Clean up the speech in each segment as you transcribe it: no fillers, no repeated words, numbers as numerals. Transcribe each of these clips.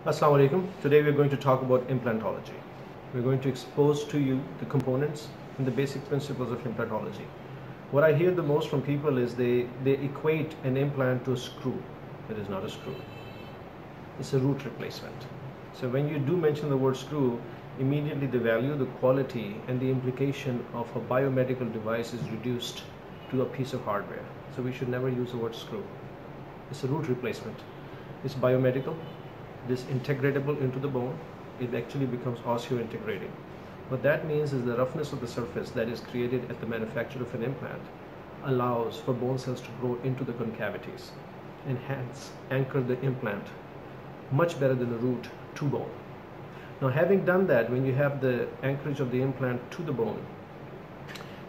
Assalamu alaikum. Today we're going to talk about implantology. We're going to expose to you the components and the basic principles of implantology. What I hear the most from people is they equate an implant to a screw. It is not a screw. It's a root replacement. So when you do mention the word screw, immediately the value, the quality, and the implication of a biomedical device is reduced to a piece of hardware. So we should never use the word screw. It's a root replacement. It's biomedical. This integratable into the bone, it actually becomes osseointegrating. What that means is the roughness of the surface that is created at the manufacture of an implant allows for bone cells to grow into the concavities and hence anchor the implant much better than the root to bone. Now, having done that, when you have the anchorage of the implant to the bone,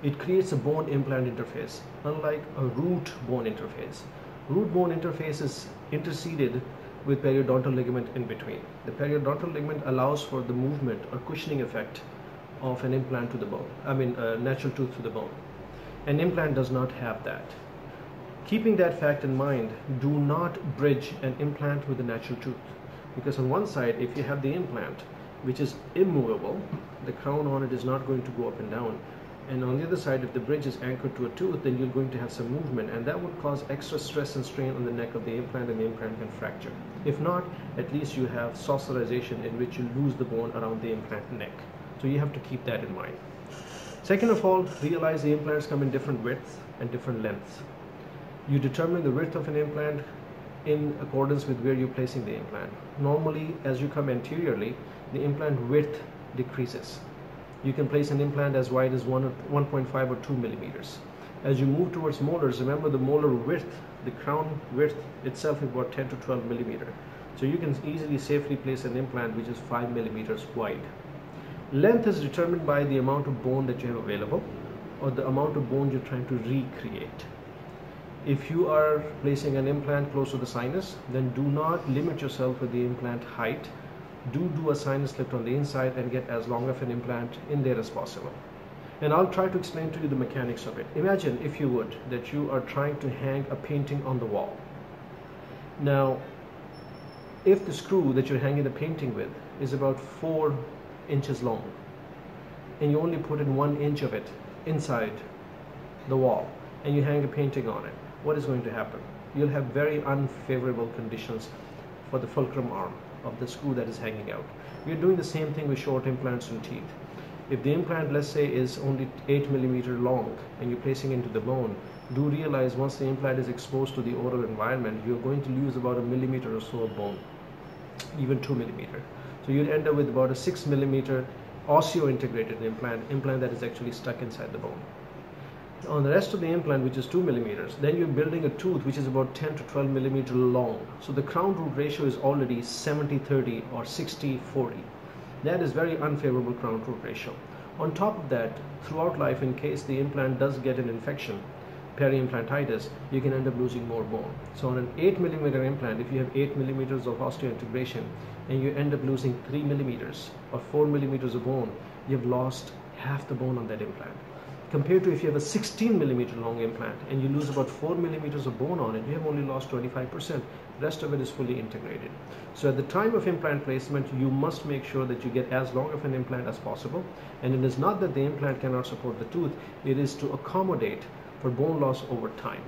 it creates a bone implant interface, unlike a root bone interface. Root bone interface is interceded with periodontal ligament in between. The periodontal ligament allows for the movement or cushioning effect of an implant to the bone, a natural tooth to the bone. An implant does not have that. Keeping that fact in mind, do not bridge an implant with a natural tooth, because on one side, if you have the implant, which is immovable, the crown on it is not going to go up and down. And on the other side, if the bridge is anchored to a tooth, then you're going to have some movement, and that would cause extra stress and strain on the neck of the implant, and the implant can fracture. If not, at least you have saucerization in which you lose the bone around the implant neck. So you have to keep that in mind. Second of all, realize the implants come in different widths and different lengths. You determine the width of an implant in accordance with where you're placing the implant. Normally, as you come anteriorly, the implant width decreases. You can place an implant as wide as 1.5 or 2 millimeters. As you move towards molars, remember the molar width, the crown width itself is about 10 to 12 millimeter. So you can easily safely place an implant which is 5 millimeters wide. Length is determined by the amount of bone that you have available or the amount of bone you're trying to recreate. If you are placing an implant close to the sinus, then do not limit yourself with the implant height. Do a sinus lift on the inside and get as long of an implant in there as possible. And I'll try to explain to you the mechanics of it. Imagine, if you would, that you are trying to hang a painting on the wall. Now, if the screw that you're hanging the painting with is about 4 inches long, and you only put in 1 inch of it inside the wall, and you hang a painting on it, what is going to happen? You'll have very unfavorable conditions for the fulcrum arm of the screw that is hanging out. We are doing the same thing with short implants in teeth. If the implant, let's say, is only 8 millimeter long and you're placing into the bone, do realize once the implant is exposed to the oral environment, you're going to lose about 1 millimeter or so of bone, even 2 millimeter. So you'd end up with about a 6 millimeter osseo-integrated implant that is actually stuck inside the bone. On the rest of the implant, which is 2 millimeters, then you're building a tooth which is about 10 to 12 millimeter long. So the crown root ratio is already 70-30 or 60-40. That is very unfavorable crown root ratio. On top of that, throughout life, in case the implant does get an infection, peri-implantitis, you can end up losing more bone. So on an 8 millimeter implant, if you have 8 millimeters of osteointegration and you end up losing 3 millimeters or 4 millimeters of bone, you've lost half the bone on that implant. Compared to if you have a 16 millimeter long implant and you lose about 4 millimeters of bone on it, you have only lost 25%. The rest of it is fully integrated. So at the time of implant placement, you must make sure that you get as long of an implant as possible. And it is not that the implant cannot support the tooth, it is to accommodate for bone loss over time.